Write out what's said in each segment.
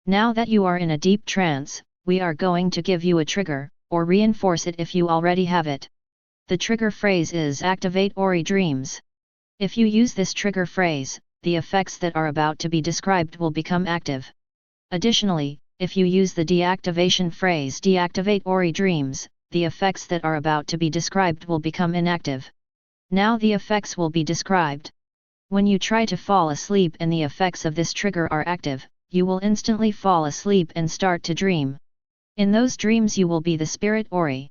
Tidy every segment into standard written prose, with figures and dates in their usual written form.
Now that you are in a deep trance, we are going to give you a trigger, or reinforce it if you already have it. The trigger phrase is Activate Ori Dreams. If you use this trigger phrase, the effects that are about to be described will become active. Additionally, if you use the deactivation phrase Deactivate Ori Dreams, the effects that are about to be described will become inactive. Now the effects will be described. When you try to fall asleep and the effects of this trigger are active, you will instantly fall asleep and start to dream. In those dreams you will be the spirit Ori.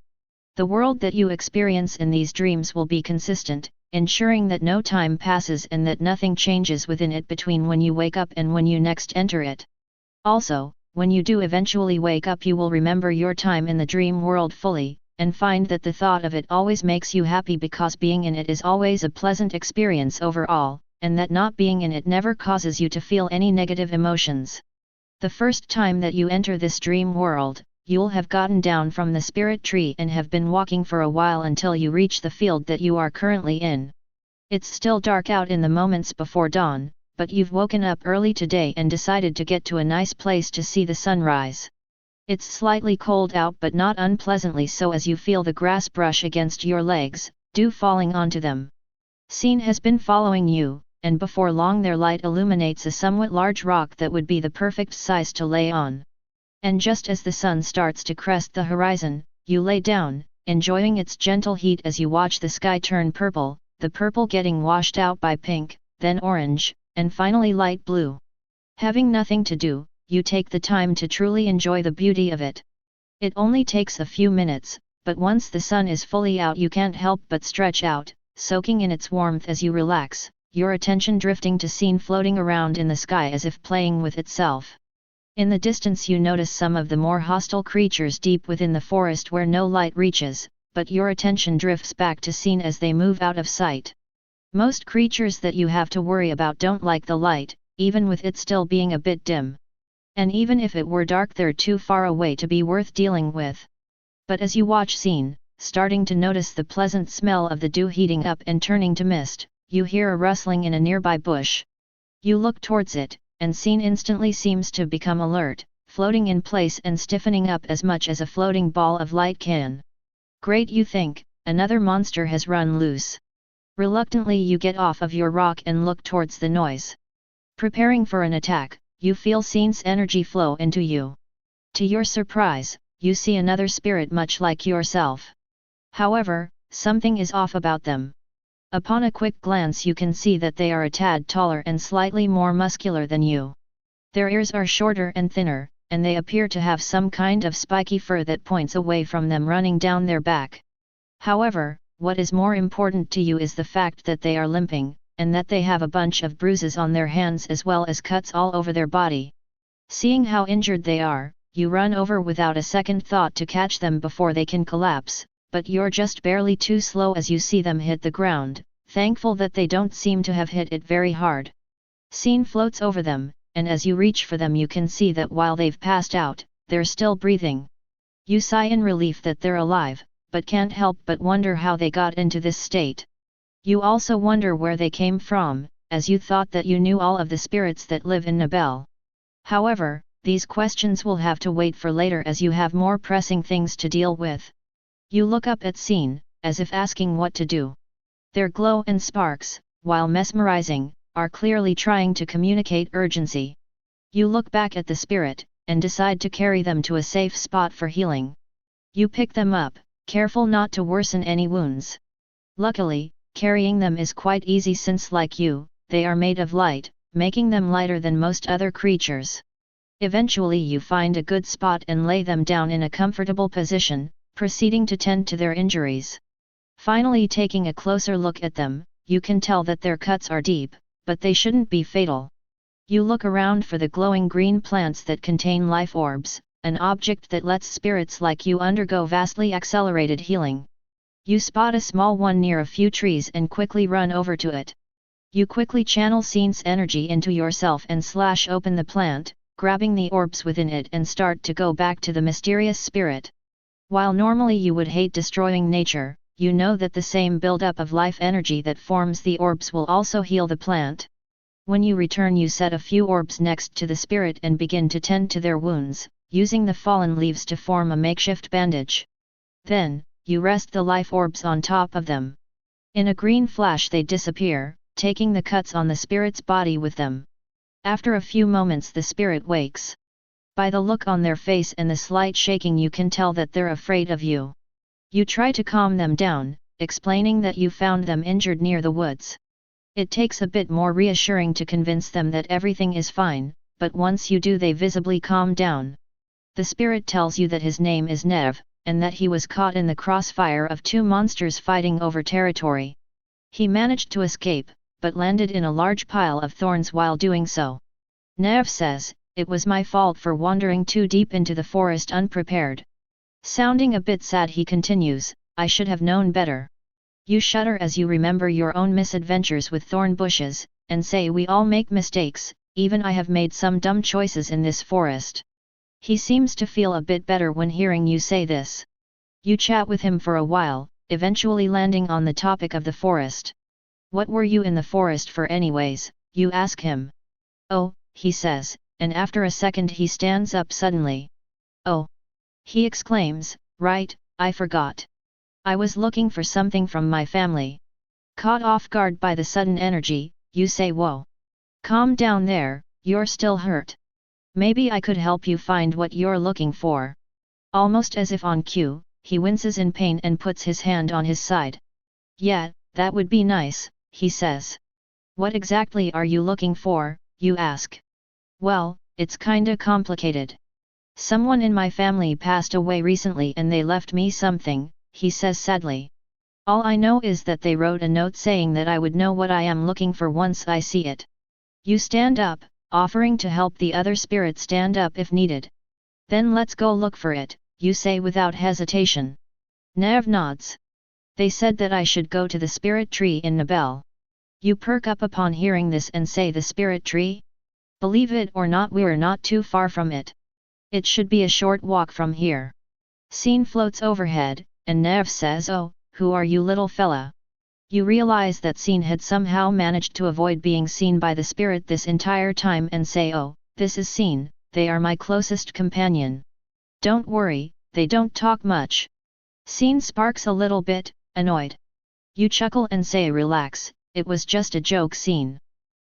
The world that you experience in these dreams will be consistent, ensuring that no time passes and that nothing changes within it between when you wake up and when you next enter it. Also, when you do eventually wake up you will remember your time in the dream world fully, and find that the thought of it always makes you happy because being in it is always a pleasant experience overall, and that not being in it never causes you to feel any negative emotions. The first time that you enter this dream world, you'll have gotten down from the spirit tree and have been walking for a while until you reach the field that you are currently in. It's still dark out in the moments before dawn, but you've woken up early today and decided to get to a nice place to see the sunrise. It's slightly cold out but not unpleasantly so as you feel the grass brush against your legs, dew falling onto them. Scene has been following you, and before long their light illuminates a somewhat large rock that would be the perfect size to lay on. And just as the sun starts to crest the horizon, you lay down, enjoying its gentle heat as you watch the sky turn purple, the purple getting washed out by pink, then orange, and finally light blue. Having nothing to do, you take the time to truly enjoy the beauty of it. It only takes a few minutes, but once the sun is fully out you can't help but stretch out, soaking in its warmth as you relax, your attention drifting to scene floating around in the sky as if playing with itself. In the distance you notice some of the more hostile creatures deep within the forest where no light reaches, but your attention drifts back to scene as they move out of sight. Most creatures that you have to worry about don't like the light, even with it still being a bit dim. And even if it were dark they're too far away to be worth dealing with. But as you watch scene, starting to notice the pleasant smell of the dew heating up and turning to mist, you hear a rustling in a nearby bush. You look towards it, and scene instantly seems to become alert, floating in place and stiffening up as much as a floating ball of light can. Great, you think, another monster has run loose. Reluctantly you get off of your rock and look towards the noise. Preparing for an attack, you feel scene's energy flow into you. To your surprise, you see another spirit much like yourself. However, something is off about them. Upon a quick glance you can see that they are a tad taller and slightly more muscular than you. Their ears are shorter and thinner, and they appear to have some kind of spiky fur that points away from them running down their back. However, what is more important to you is the fact that they are limping, and that they have a bunch of bruises on their hands as well as cuts all over their body. Seeing how injured they are, you run over without a second thought to catch them before they can collapse, but you're just barely too slow as you see them hit the ground, thankful that they don't seem to have hit it very hard. Scene floats over them, and as you reach for them you can see that while they've passed out, they're still breathing. You sigh in relief that they're alive, but can't help but wonder how they got into this state. You also wonder where they came from, as you thought that you knew all of the spirits that live in Nibel. However, these questions will have to wait for later as you have more pressing things to deal with. You look up at scene, as if asking what to do. Their glow and sparks, while mesmerizing, are clearly trying to communicate urgency. You look back at the spirit, and decide to carry them to a safe spot for healing. You pick them up, careful not to worsen any wounds. Luckily, carrying them is quite easy since like you, they are made of light, making them lighter than most other creatures. Eventually you find a good spot and lay them down in a comfortable position, proceeding to tend to their injuries. Finally taking a closer look at them, you can tell that their cuts are deep, but they shouldn't be fatal. You look around for the glowing green plants that contain life orbs, an object that lets spirits like you undergo vastly accelerated healing. You spot a small one near a few trees and quickly run over to it. You quickly channel scene's energy into yourself and slash open the plant, grabbing the orbs within it and start to go back to the mysterious spirit. While normally you would hate destroying nature, you know that the same buildup of life energy that forms the orbs will also heal the plant. When you return, you set a few orbs next to the spirit and begin to tend to their wounds, using the fallen leaves to form a makeshift bandage. Then, you rest the life orbs on top of them. In a green flash they disappear, taking the cuts on the spirit's body with them. After a few moments the spirit wakes. By the look on their face and the slight shaking you can tell that they're afraid of you. You try to calm them down, explaining that you found them injured near the woods. It takes a bit more reassuring to convince them that everything is fine, but once you do they visibly calm down. The spirit tells you that his name is Nev, and that he was caught in the crossfire of two monsters fighting over territory. He managed to escape, but landed in a large pile of thorns while doing so. Nev says, "It was my fault for wandering too deep into the forest unprepared." Sounding a bit sad he continues, "I should have known better." You shudder as you remember your own misadventures with thorn bushes, and say, "We all make mistakes, even I have made some dumb choices in this forest." He seems to feel a bit better when hearing you say this. You chat with him for a while, eventually landing on the topic of the forest. "What were you in the forest for anyways?" you ask him. "Oh," he says, and after a second he stands up suddenly. "Oh!" he exclaims, "right, I forgot. I was looking for something from my family." Caught off guard by the sudden energy, you say, "Whoa! Calm down there, you're still hurt. Maybe I could help you find what you're looking for." Almost as if on cue, he winces in pain and puts his hand on his side. "Yeah, that would be nice," he says. "What exactly are you looking for?" you ask. "Well, it's kinda complicated. Someone in my family passed away recently and they left me something," he says sadly. "All I know is that they wrote a note saying that I would know what I am looking for once I see it." You stand up, offering to help the other spirit stand up if needed. "Then let's go look for it," you say without hesitation. Nev nods. "They said that I should go to the spirit tree in Nibel." You perk up upon hearing this and say, "The spirit tree? Believe it or not, we're not too far from it. It should be a short walk from here." Scene floats overhead, and Nev says, "Oh, who are you, little fella?" You realize that Scene had somehow managed to avoid being seen by the spirit this entire time and say, "Oh, this is Scene, they are my closest companion. Don't worry, they don't talk much." Scene sparks a little bit, annoyed. You chuckle and say, "Relax, it was just a joke, Scene."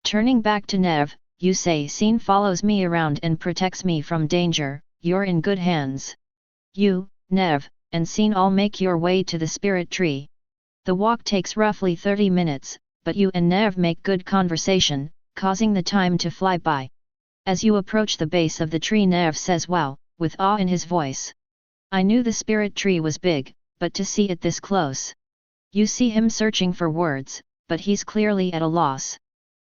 Turning back to Nev, you say, "Scene follows me around and protects me from danger, you're in good hands." You, Nev, and Scene all make your way to the spirit tree. The walk takes roughly 30 minutes, but you and Nev make good conversation, causing the time to fly by. As you approach the base of the tree, Nev says, "Wow," with awe in his voice. "I knew the spirit tree was big, but to see it this close." You see him searching for words, but he's clearly at a loss.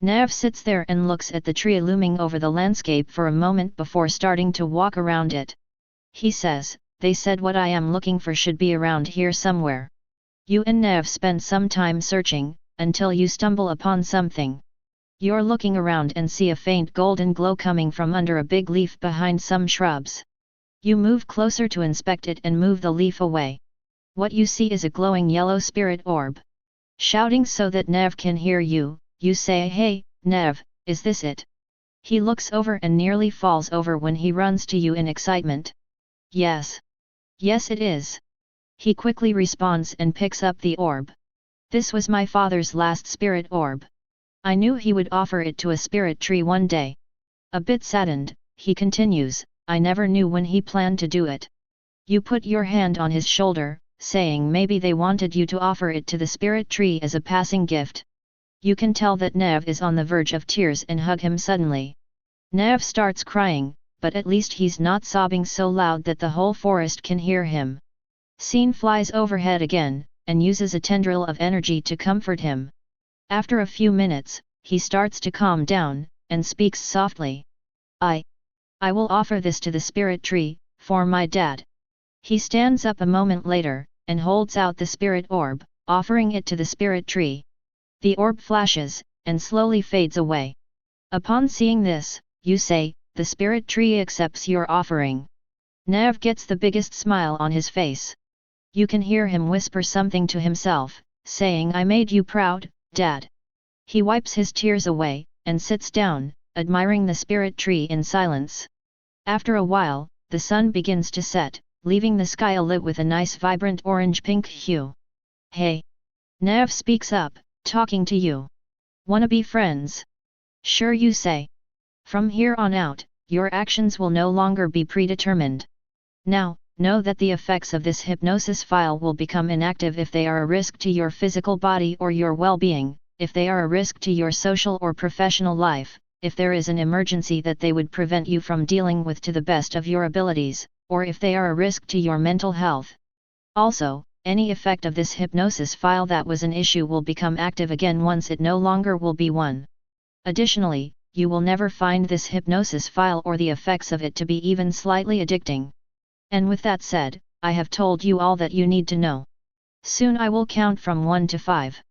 Nev sits there and looks at the tree looming over the landscape for a moment before starting to walk around it. He says, "They said what I am looking for should be around here somewhere." You and Nev spend some time searching, until you stumble upon something. You're looking around and see a faint golden glow coming from under a big leaf behind some shrubs. You move closer to inspect it and move the leaf away. What you see is a glowing yellow spirit orb. Shouting so that Nev can hear you, you say, "Hey, Nev, is this it?" He looks over and nearly falls over when he runs to you in excitement. "Yes. Yes, it is." He quickly responds and picks up the orb. "This was my father's last spirit orb. I knew he would offer it to a spirit tree one day." A bit saddened, he continues, "I never knew when he planned to do it." You put your hand on his shoulder, saying maybe they wanted you to offer it to the spirit tree as a passing gift. You can tell that Nev is on the verge of tears and hug him suddenly. Nev starts crying, but at least he's not sobbing so loud that the whole forest can hear him. Scene flies overhead again, and uses a tendril of energy to comfort him. After a few minutes, he starts to calm down, and speaks softly. I will offer this to the spirit tree, for my dad." He stands up a moment later, and holds out the spirit orb, offering it to the spirit tree. The orb flashes, and slowly fades away. Upon seeing this, you say, "The spirit tree accepts your offering." Nev gets the biggest smile on his face. You can hear him whisper something to himself, saying, "I made you proud, Dad." He wipes his tears away, and sits down, admiring the spirit tree in silence. After a while, the sun begins to set, leaving the sky alit with a nice vibrant orange-pink hue. Hey! Nav speaks up, talking to you. Wanna be friends? Sure you say. From here on out, your actions will no longer be predetermined. Now, know that the effects of this hypnosis file will become inactive if they are a risk to your physical body or your well-being, if they are a risk to your social or professional life, if there is an emergency that they would prevent you from dealing with to the best of your abilities, or if they are a risk to your mental health. Also, any effect of this hypnosis file that was an issue will become active again once it no longer will be one. Additionally, you will never find this hypnosis file or the effects of it to be even slightly addicting. And with that said, I have told you all that you need to know. Soon I will count from 1 to 5.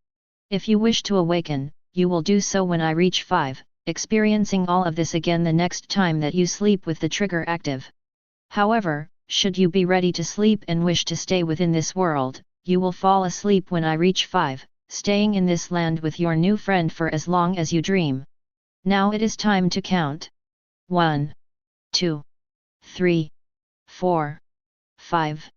If you wish to awaken, you will do so when I reach 5, experiencing all of this again the next time that you sleep with the trigger active. However, should you be ready to sleep and wish to stay within this world, you will fall asleep when I reach 5, staying in this land with your new friend for as long as you dream. Now it is time to count. 1, 2, 3, 4, 5.